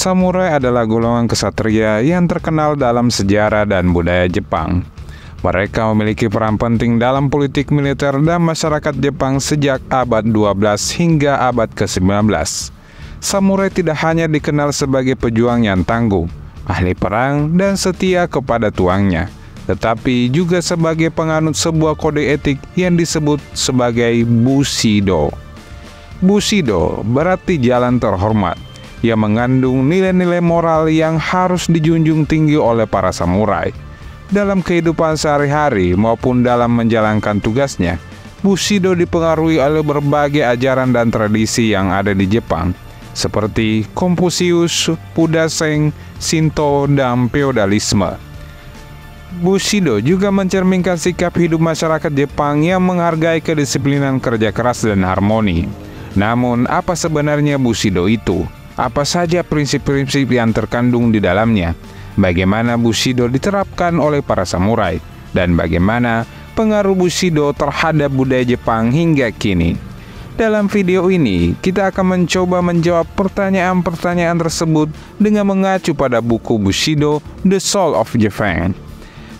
Samurai adalah golongan kesatria yang terkenal dalam sejarah dan budaya Jepang. Mereka memiliki peran penting dalam politik militer dan masyarakat Jepang sejak abad 12 hingga abad ke-19. Samurai tidak hanya dikenal sebagai pejuang yang tangguh, ahli perang, dan setia kepada tuannya, tetapi juga sebagai penganut sebuah kode etik yang disebut sebagai Bushido. Bushido berarti jalan terhormat, yang mengandung nilai-nilai moral yang harus dijunjung tinggi oleh para samurai. Dalam kehidupan sehari-hari maupun dalam menjalankan tugasnya, Bushido dipengaruhi oleh berbagai ajaran dan tradisi yang ada di Jepang, seperti Konfusius, Buddha Zen, Shinto, dan feodalisme. Bushido juga mencerminkan sikap hidup masyarakat Jepang yang menghargai kedisiplinan kerja keras dan harmoni. Namun, apa sebenarnya Bushido itu? Apa saja prinsip-prinsip yang terkandung di dalamnya? Bagaimana Bushido diterapkan oleh para samurai? Dan bagaimana pengaruh Bushido terhadap budaya Jepang hingga kini? Dalam video ini, kita akan mencoba menjawab pertanyaan-pertanyaan tersebut dengan mengacu pada buku Bushido, The Soul of Japan,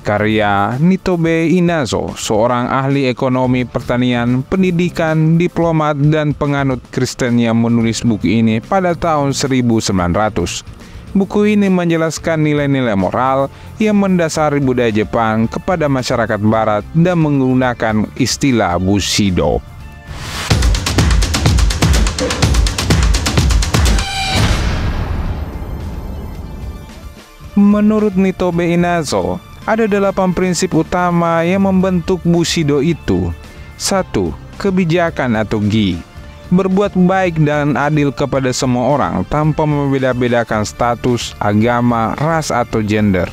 karya Nitobe Inazo, seorang ahli ekonomi pertanian, pendidikan, diplomat, dan penganut Kristen yang menulis buku ini pada tahun 1900. Buku ini menjelaskan nilai-nilai moral yang mendasari budaya Jepang kepada masyarakat Barat dan menggunakan istilah Bushido. Menurut Nitobe Inazo, ada 8 prinsip utama yang membentuk Bushido itu. 1. Kebijakan atau gi. Berbuat baik dan adil kepada semua orang tanpa membeda-bedakan status, agama, ras, atau gender.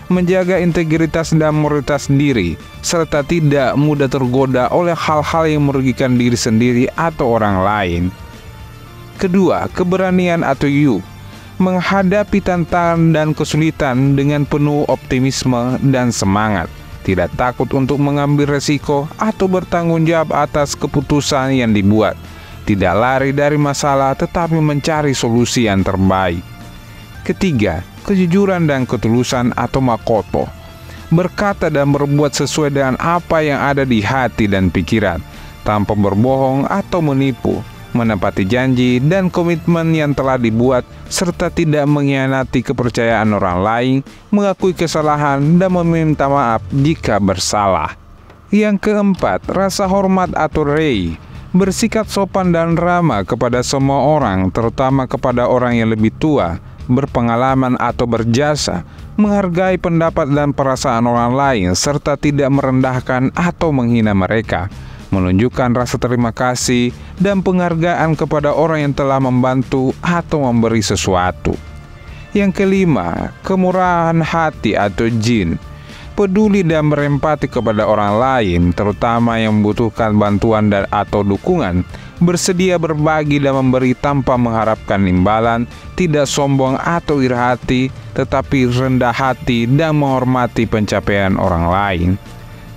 Menjaga integritas dan moralitas diri, serta tidak mudah tergoda oleh hal-hal yang merugikan diri sendiri atau orang lain. Kedua, keberanian atau yu. Menghadapi tantangan dan kesulitan dengan penuh optimisme dan semangat, tidak takut untuk mengambil resiko atau bertanggung jawab atas keputusan yang dibuat, tidak lari dari masalah tetapi mencari solusi yang terbaik. Ketiga, kejujuran dan ketulusan atau makoto. Berkata dan berbuat sesuai dengan apa yang ada di hati dan pikiran, tanpa berbohong atau menipu, menepati janji dan komitmen yang telah dibuat, serta tidak mengkhianati kepercayaan orang lain, mengakui kesalahan, dan meminta maaf jika bersalah. Yang keempat, rasa hormat atau rei. Bersikap sopan dan ramah kepada semua orang, terutama kepada orang yang lebih tua, berpengalaman atau berjasa, menghargai pendapat dan perasaan orang lain, serta tidak merendahkan atau menghina mereka. Menunjukkan rasa terima kasih dan penghargaan kepada orang yang telah membantu atau memberi sesuatu. Yang kelima, kemurahan hati atau jin. Peduli dan berempati kepada orang lain, terutama yang membutuhkan bantuan dan atau dukungan. Bersedia berbagi dan memberi tanpa mengharapkan imbalan, tidak sombong atau iri hati, tetapi rendah hati dan menghormati pencapaian orang lain.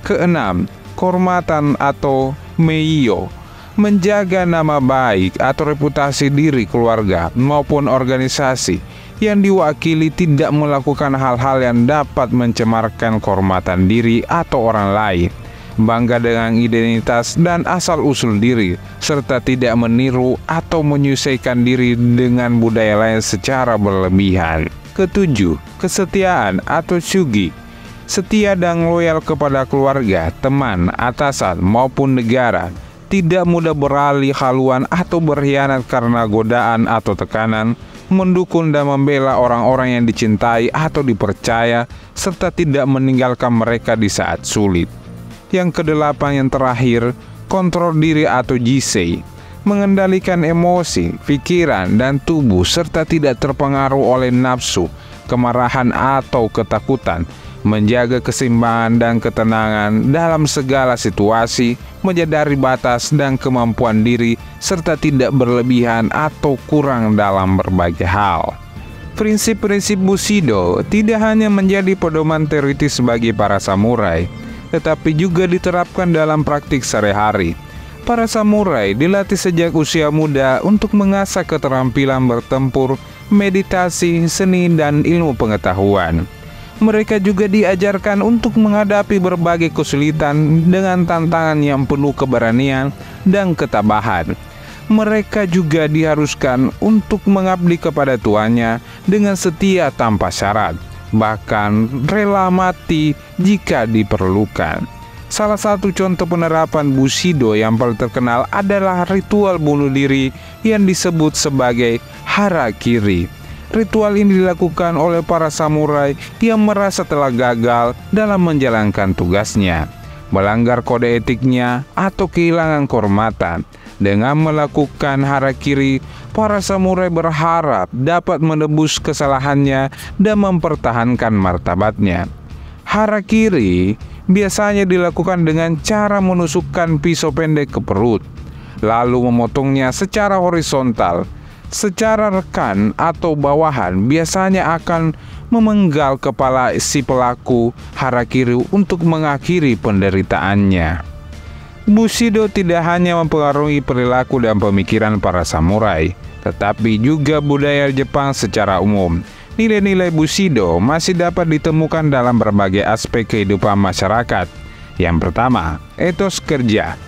Keenam, kehormatan atau meiyo. Menjaga nama baik atau reputasi diri keluarga maupun organisasi yang diwakili, tidak melakukan hal-hal yang dapat mencemarkan kehormatan diri atau orang lain. Bangga dengan identitas dan asal-usul diri, serta tidak meniru atau menyesuaikan diri dengan budaya lain secara berlebihan. Ketujuh, kesetiaan atau shugi. Setia dan loyal kepada keluarga, teman, atasan, maupun negara. Tidak mudah beralih haluan atau berkhianat karena godaan atau tekanan. Mendukung dan membela orang-orang yang dicintai atau dipercaya, serta tidak meninggalkan mereka di saat sulit. Yang kedelapan, yang terakhir, kontrol diri atau jisei. Mengendalikan emosi, pikiran, dan tubuh, serta tidak terpengaruh oleh nafsu, kemarahan, atau ketakutan. Menjaga keseimbangan dan ketenangan dalam segala situasi, menyadari batas dan kemampuan diri, serta tidak berlebihan atau kurang dalam berbagai hal. Prinsip-prinsip Bushido tidak hanya menjadi pedoman teoritis bagi para samurai, tetapi juga diterapkan dalam praktik sehari-hari. Para samurai dilatih sejak usia muda untuk mengasah keterampilan bertempur meditasi, seni, dan ilmu pengetahuan. Mereka juga diajarkan untuk menghadapi berbagai kesulitan dengan tantangan yang penuh keberanian dan ketabahan. Mereka juga diharuskan untuk mengabdi kepada tuannya dengan setia tanpa syarat, bahkan rela mati jika diperlukan. Salah satu contoh penerapan Bushido yang paling terkenal adalah ritual bunuh diri yang disebut sebagai harakiri. Ritual ini dilakukan oleh para samurai yang merasa telah gagal dalam menjalankan tugasnya, melanggar kode etiknya, atau kehilangan kehormatan. Dengan melakukan harakiri, para samurai berharap dapat menebus kesalahannya dan mempertahankan martabatnya. Harakiri biasanya dilakukan dengan cara menusukkan pisau pendek ke perut, lalu memotongnya secara horizontal. Secara rekan atau bawahan biasanya akan memenggal kepala si pelaku harakiri untuk mengakhiri penderitaannya. Bushido tidak hanya mempengaruhi perilaku dan pemikiran para samurai, tetapi juga budaya Jepang secara umum. Nilai-nilai Bushido masih dapat ditemukan dalam berbagai aspek kehidupan masyarakat. Yang pertama, etos kerja.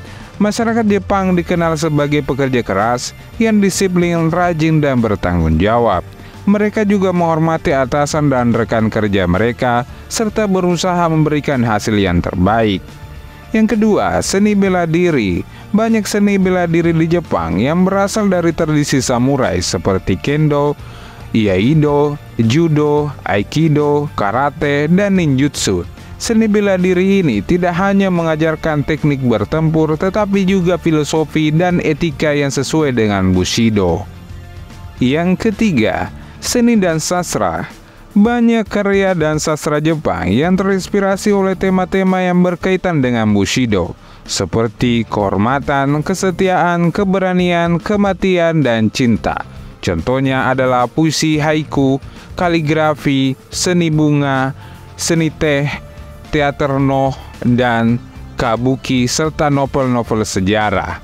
Masyarakat Jepang dikenal sebagai pekerja keras yang disiplin, rajin, dan bertanggung jawab. Mereka juga menghormati atasan dan rekan kerja mereka, serta berusaha memberikan hasil yang terbaik. Yang kedua, seni bela diri. Banyak seni bela diri di Jepang yang berasal dari tradisi samurai seperti kendo, iaido, judo, aikido, karate, dan ninjutsu. Seni bela diri ini tidak hanya mengajarkan teknik bertempur, tetapi juga filosofi dan etika yang sesuai dengan Bushido. Yang ketiga, seni dan sastra. Banyak karya dan sastra Jepang yang terinspirasi oleh tema-tema yang berkaitan dengan Bushido, seperti kehormatan, kesetiaan, keberanian, kematian, dan cinta. Contohnya adalah puisi haiku, kaligrafi, seni bunga, seni teh, teater noh, dan kabuki, serta novel-novel sejarah.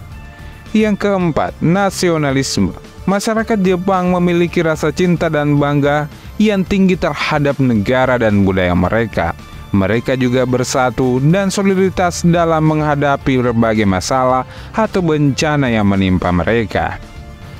Yang keempat, nasionalisme. Masyarakat Jepang memiliki rasa cinta dan bangga yang tinggi terhadap negara dan budaya mereka. Mereka juga bersatu dan solidaritas dalam menghadapi berbagai masalah atau bencana yang menimpa mereka.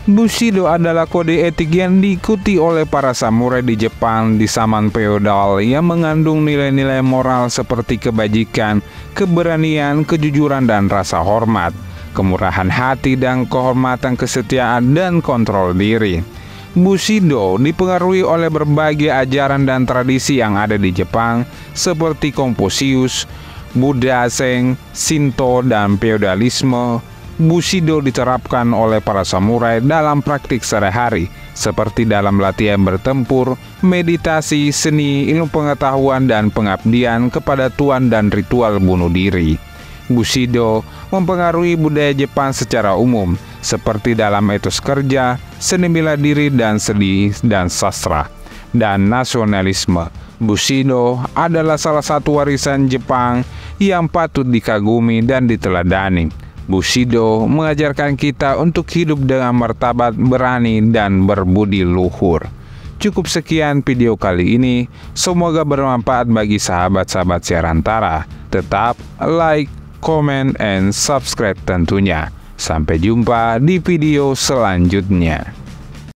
Bushido adalah kode etik yang diikuti oleh para samurai di Jepang di zaman feodal yang mengandung nilai-nilai moral seperti kebajikan, keberanian, kejujuran, dan rasa hormat, kemurahan hati, dan kehormatan, kesetiaan, dan kontrol diri. Bushido dipengaruhi oleh berbagai ajaran dan tradisi yang ada di Jepang seperti Konfusius, Buddha Zen, Shinto, dan feodalisme. Bushido diterapkan oleh para samurai dalam praktik sehari-hari, seperti dalam latihan bertempur, meditasi, seni, ilmu pengetahuan, dan pengabdian kepada tuan dan ritual bunuh diri. Bushido mempengaruhi budaya Jepang secara umum, seperti dalam etos kerja, seni bela diri, dan seni dan sastra, dan nasionalisme. Bushido adalah salah satu warisan Jepang yang patut dikagumi dan diteladani. Bushido mengajarkan kita untuk hidup dengan martabat, berani, dan berbudi luhur. Cukup sekian video kali ini. Semoga bermanfaat bagi sahabat-sahabat Siarantara. Tetap like, comment, and subscribe tentunya. Sampai jumpa di video selanjutnya.